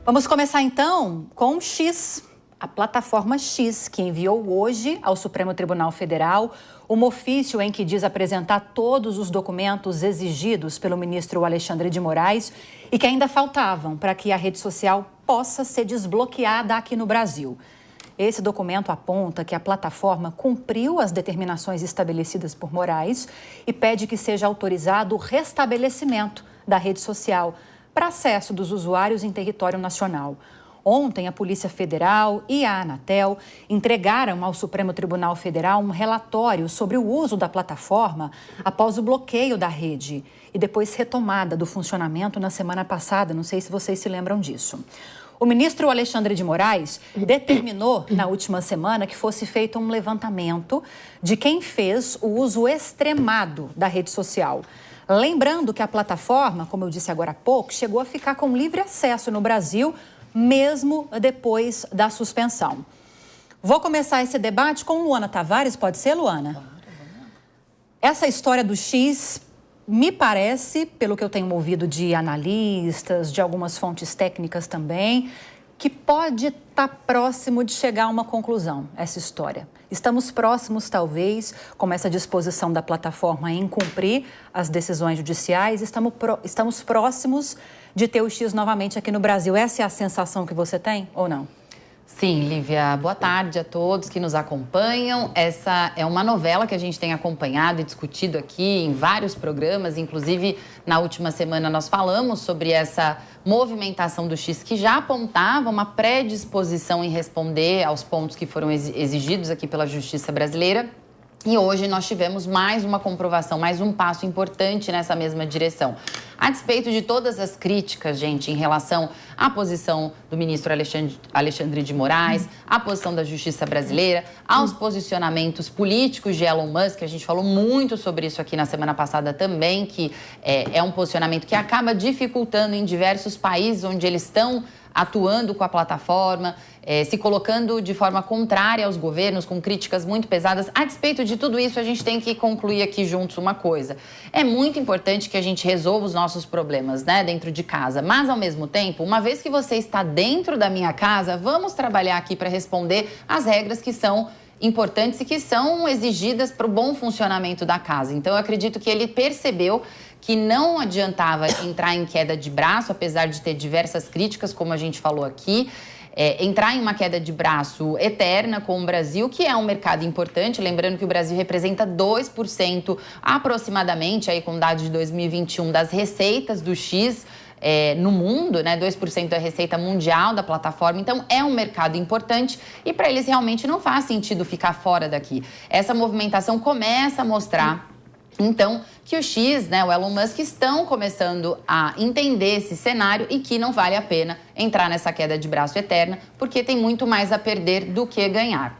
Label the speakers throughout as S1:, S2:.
S1: Vamos começar então com o X, a plataforma X, que enviou hoje ao Supremo Tribunal Federal um ofício em que diz apresentar todos os documentos exigidos pelo ministro Alexandre de Moraes e que ainda faltavam para que a rede social possa ser desbloqueada aqui no Brasil. Esse documento aponta que a plataforma cumpriu as determinações estabelecidas por Moraes e pede que seja autorizado o restabelecimento da rede social para acesso dos usuários em território nacional. Ontem, a Polícia Federal e a Anatel entregaram ao Supremo Tribunal Federal um relatório sobre o uso da plataforma após o bloqueio da rede e depois retomada do funcionamento na semana passada. Não sei se vocês se lembram disso. O ministro Alexandre de Moraes determinou na última semana que fosse feito um levantamento de quem fez o uso extremado da rede social. Lembrando que a plataforma, como eu disse agora há pouco, chegou a ficar com livre acesso no Brasil, mesmo depois da suspensão. Vou começar esse debate com Luana Tavares, pode ser, Luana? Essa história do X me parece, pelo que eu tenho ouvido de analistas, de algumas fontes técnicas também, que pode estar próximo de chegar a uma conclusão, essa história. Estamos próximos, talvez, com essa disposição da plataforma em cumprir as decisões judiciais, estamos próximos de ter o X novamente aqui no Brasil. Essa é a sensação que você tem ou não?
S2: Sim, Lívia, boa tarde a todos que nos acompanham. Essa é uma novela que a gente tem acompanhado e discutido aqui em vários programas. Inclusive, na última semana nós falamos sobre essa movimentação do X que já apontava uma predisposição em responder aos pontos que foram exigidos aqui pela Justiça brasileira. E hoje nós tivemos mais uma comprovação, mais um passo importante nessa mesma direção. A despeito de todas as críticas, gente, em relação à posição do ministro Alexandre de Moraes, à posição da Justiça brasileira, aos posicionamentos políticos de Elon Musk, a gente falou muito sobre isso aqui na semana passada também, que é um posicionamento que acaba dificultando em diversos países onde eles estão atuando com a plataforma, se colocando de forma contrária aos governos, com críticas muito pesadas. A despeito de tudo isso, a gente tem que concluir aqui juntos uma coisa. É muito importante que a gente resolva os nossos problemas, né, dentro de casa. Mas, ao mesmo tempo, uma vez que você está dentro da minha casa, vamos trabalhar aqui para responder às regras que são importantes e que são exigidas para o bom funcionamento da casa. Então, eu acredito que ele percebeu que não adiantava entrar em queda de braço, apesar de ter diversas críticas, como a gente falou aqui, entrar em uma queda de braço eterna com o Brasil, que é um mercado importante. Lembrando que o Brasil representa 2% aproximadamente, aí com dados de 2021, das receitas do X no mundo, né? 2% da receita mundial da plataforma. Então, é um mercado importante e para eles realmente não faz sentido ficar fora daqui. Essa movimentação começa a mostrar, então, que o X, né, o Elon Musk, estão começando a entender esse cenário e que não vale a pena entrar nessa queda de braço eterna, porque tem muito mais a perder do que ganhar.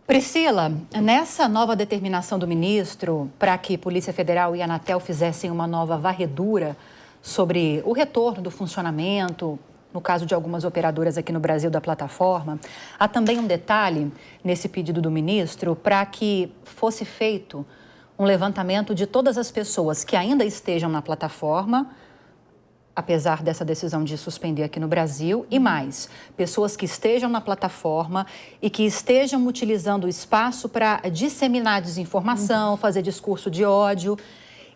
S1: Priscila, nessa nova determinação do ministro para que Polícia Federal e Anatel fizessem uma nova varredura sobre o retorno do funcionamento, no caso de algumas operadoras aqui no Brasil da plataforma, há também um detalhe nesse pedido do ministro para que fosse feito um levantamento de todas as pessoas que ainda estejam na plataforma, apesar dessa decisão de suspender aqui no Brasil, e mais, pessoas que estejam na plataforma e que estejam utilizando o espaço para disseminar desinformação, fazer discurso de ódio.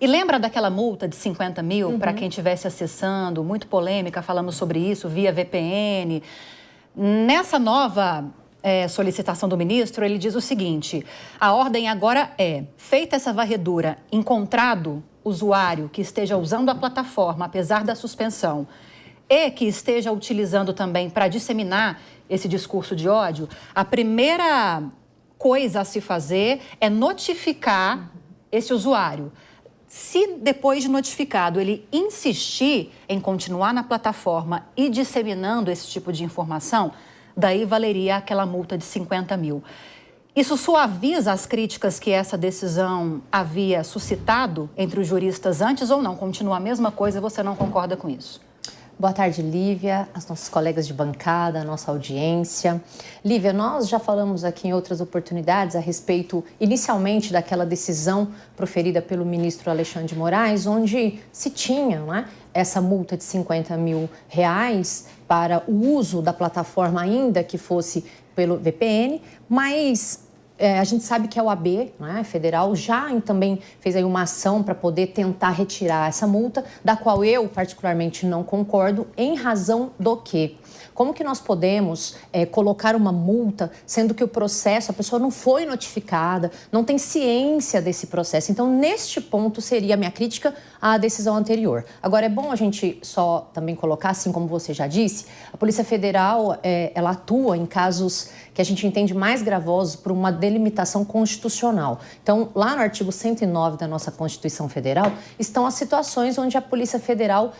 S1: E lembra daquela multa de 50 mil para quem estivesse acessando, muito polêmica, falamos sobre isso, via VPN. Nessa nova solicitação do ministro, ele diz o seguinte: a ordem agora é, feita essa varredura, encontrado usuário que esteja usando a plataforma, apesar da suspensão, e que esteja utilizando também para disseminar esse discurso de ódio, a primeira coisa a se fazer é notificar esse usuário. Se depois de notificado ele insistir em continuar na plataforma e disseminando esse tipo de informação, daí valeria aquela multa de 50 mil. Isso suaviza as críticas que essa decisão havia suscitado entre os juristas antes ou não? Continua a mesma coisa, você não concorda com isso?
S3: Boa tarde, Lívia, as nossas colegas de bancada, a nossa audiência. Lívia, nós já falamos aqui em outras oportunidades a respeito, inicialmente, daquela decisão proferida pelo ministro Alexandre de Moraes, onde se tinha, né, essa multa de R$50 mil para o uso da plataforma, ainda que fosse pelo VPN, mas a gente sabe que a OAB, né, federal, já também fez aí uma ação para poder tentar retirar essa multa, da qual eu particularmente não concordo, em razão do quê? Como que nós podemos colocar uma multa, sendo que o processo, a pessoa não foi notificada, não tem ciência desse processo? Então, neste ponto, seria a minha crítica à decisão anterior. Agora, é bom a gente só também colocar, assim como você já disse, a Polícia Federal, ela atua em casos que a gente entende mais gravosos por uma delimitação constitucional. Então, lá no artigo 109 da nossa Constituição Federal, estão as situações onde a Polícia Federal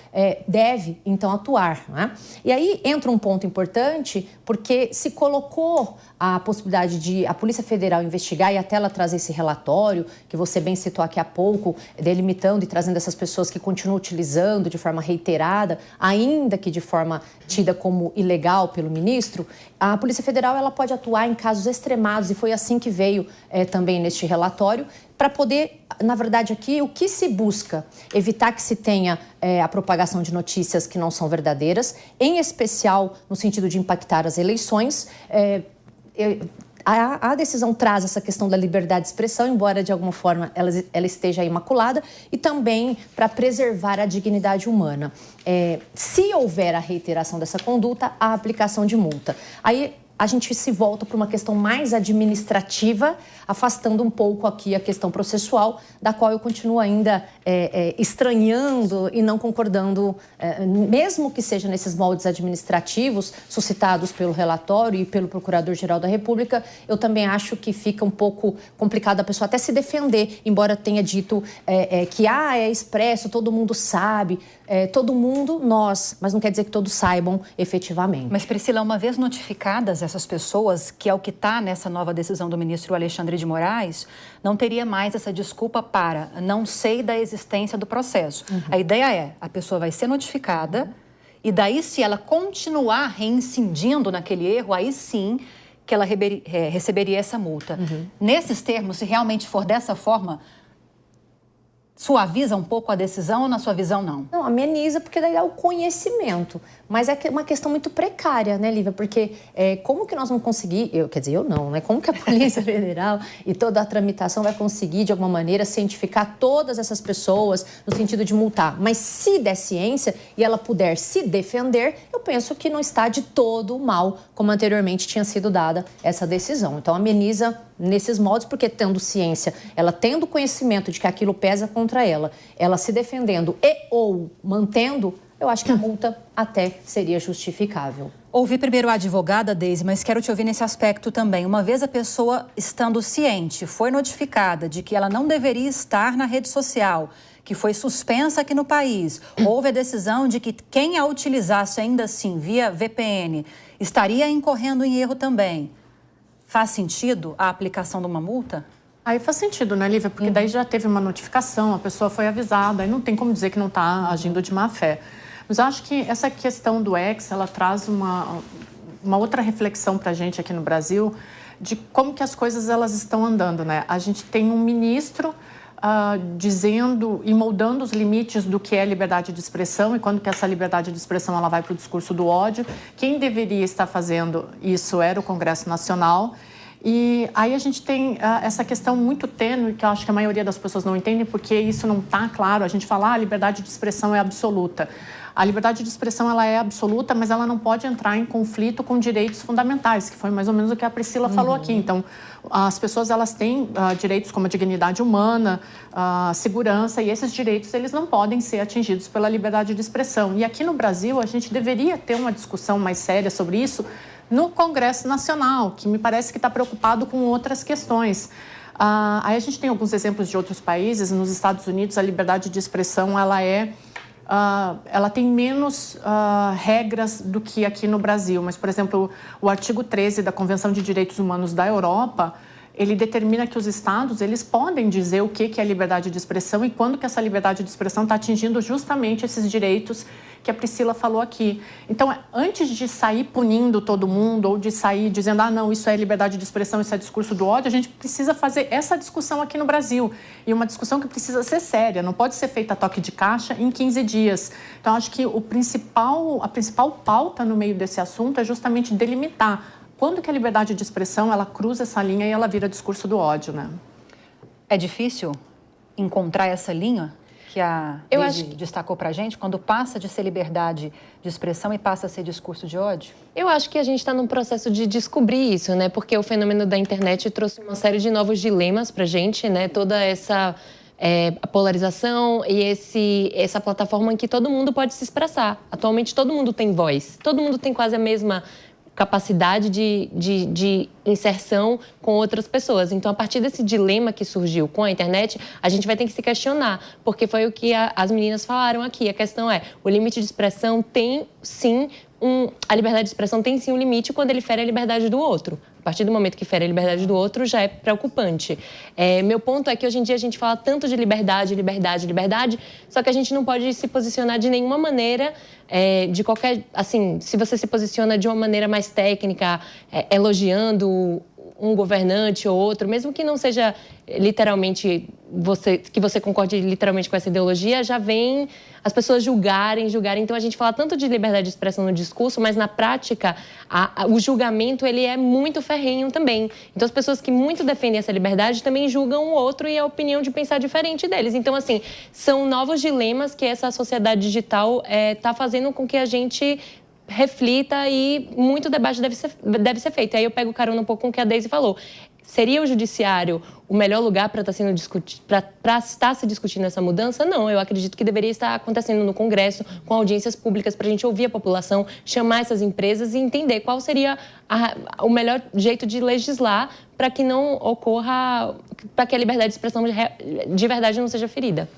S3: deve, então, atuar, né? E aí entra um ponto importante, porque se colocou a possibilidade de a Polícia Federal investigar e até ela trazer esse relatório, que você bem citou aqui há pouco, delimitando e trazendo essas pessoas que continuam utilizando de forma reiterada, ainda que de forma tida como ilegal pelo ministro, a Polícia Federal ela pode atuar em casos extremados, e foi assim que veio também neste relatório, para poder, na verdade, aqui, o que se busca? Evitar que se tenha a propagação de notícias que não são verdadeiras, em especial no sentido de impactar as eleições. A decisão traz essa questão da liberdade de expressão, embora de alguma forma ela esteja imaculada, e também para preservar a dignidade humana. Se houver a reiteração dessa conduta, a aplicação de multa. Aí a gente se volta para uma questão mais administrativa, afastando um pouco aqui a questão processual, da qual eu continuo ainda estranhando e não concordando, mesmo que seja nesses moldes administrativos suscitados pelo relatório e pelo Procurador-Geral da República, eu também acho que fica um pouco complicado a pessoa até se defender, embora tenha dito que é expresso, todo mundo sabe, todo mundo, nós, mas não quer dizer que todos saibam efetivamente.
S1: Mas, Priscila, uma vez notificadas essas pessoas, que é o que está nessa nova decisão do ministro Alexandre de Moraes, não teria mais essa desculpa para não sei da existência do processo. Uhum. A ideia a pessoa vai ser notificada e daí, se ela continuar reincidindo naquele erro, aí sim que ela receberia essa multa. Uhum. Nesses termos, se realmente for dessa forma, suaviza um pouco a decisão ou, na sua visão, não?
S3: Não, ameniza, porque daí é o conhecimento. Mas é uma questão muito precária, né, Lívia? Porque como que nós vamos conseguir, eu não, né? Como que a Polícia Federal e toda a tramitação vai conseguir, de alguma maneira, cientificar todas essas pessoas no sentido de multar? Mas se der ciência e ela puder se defender, eu penso que não está de todo mal, como anteriormente tinha sido dada essa decisão. Então, ameniza nesses modos, porque tendo ciência, ela tendo conhecimento de que aquilo pesa contra ela se defendendo ou mantendo, eu acho que a multa até seria justificável.
S1: Ouvi primeiro a advogada, Deise, mas quero te ouvir nesse aspecto também. Uma vez a pessoa estando ciente, foi notificada de que ela não deveria estar na rede social, que foi suspensa aqui no país, houve a decisão de que quem a utilizasse ainda assim via VPN estaria incorrendo em erro também. Faz sentido a aplicação de uma multa?
S4: Aí faz sentido, né, Lívia? Porque daí já teve uma notificação, a pessoa foi avisada, aí não tem como dizer que não está agindo de má fé. Mas eu acho que essa questão do X, ela traz uma outra reflexão para a gente aqui no Brasil de como que as coisas elas estão andando, né? A gente tem um ministro dizendo e moldando os limites do que é liberdade de expressão e quando que essa liberdade de expressão ela vai para o discurso do ódio. Quem deveria estar fazendo isso era o Congresso Nacional. E aí a gente tem essa questão muito tênue, que eu acho que a maioria das pessoas não entendem, porque isso não está claro. A gente fala, a liberdade de expressão é absoluta. A liberdade de expressão ela é absoluta, mas ela não pode entrar em conflito com direitos fundamentais, que foi mais ou menos o que a Priscila falou aqui. Então, as pessoas elas têm direitos como a dignidade humana, a segurança, e esses direitos eles não podem ser atingidos pela liberdade de expressão. E aqui no Brasil, a gente deveria ter uma discussão mais séria sobre isso no Congresso Nacional, que me parece que está preocupado com outras questões. Aí a gente tem alguns exemplos de outros países. Nos Estados Unidos, a liberdade de expressão ela tem menos regras do que aqui no Brasil. Mas, por exemplo, o artigo 13 da Convenção de Direitos Humanos da Europa, ele determina que os estados eles podem dizer o que é liberdade de expressão e quando que essa liberdade de expressão está atingindo justamente esses direitos que a Priscila falou aqui. Então, antes de sair punindo todo mundo ou de sair dizendo, não, isso é liberdade de expressão, isso é discurso do ódio, a gente precisa fazer essa discussão aqui no Brasil. E uma discussão que precisa ser séria, não pode ser feita a toque de caixa em 15 dias. Então, acho que a principal pauta no meio desse assunto é justamente delimitar quando que a liberdade de expressão ela cruza essa linha e ela vira discurso do ódio, né?
S1: É difícil encontrar essa linha que a Deise destacou para a gente, quando passa de ser liberdade de expressão e passa a ser discurso de ódio?
S5: Eu acho que a gente está num processo de descobrir isso, né? Porque o fenômeno da internet trouxe uma série de novos dilemas para a gente, né? Toda essa a polarização e essa plataforma em que todo mundo pode se expressar. Atualmente todo mundo tem voz, todo mundo tem quase a mesma capacidade de inserção com outras pessoas. Então, a partir desse dilema que surgiu com a internet, a gente vai ter que se questionar, porque foi o que as meninas falaram aqui. A questão é, o limite de expressão tem, sim, a liberdade de expressão tem, sim, um limite quando ele fere a liberdade do outro. A partir do momento que fere a liberdade do outro, já é preocupante. Meu ponto é que hoje em dia a gente fala tanto de liberdade, liberdade, liberdade, só que a gente não pode se posicionar de nenhuma maneira, de qualquer... Assim, se você se posiciona de uma maneira mais técnica, elogiando um governante ou outro, mesmo que não seja literalmente que você concorde literalmente com essa ideologia, já vem as pessoas julgarem. Então a gente fala tanto de liberdade de expressão no discurso, mas na prática o julgamento ele é muito ferrenho também. Então as pessoas que muito defendem essa liberdade também julgam o outro e a opinião de pensar diferente deles. Então assim, são novos dilemas que essa sociedade digital está fazendo com que a gente reflita e muito debate deve ser feito. E aí eu pego carona um pouco com o que a Deise falou. Seria o judiciário o melhor lugar para estar se discutindo essa mudança? Não, eu acredito que deveria estar acontecendo no Congresso, com audiências públicas, para a gente ouvir a população, chamar essas empresas e entender qual seria o melhor jeito de legislar para que não ocorra, para que a liberdade de expressão de verdade não seja ferida.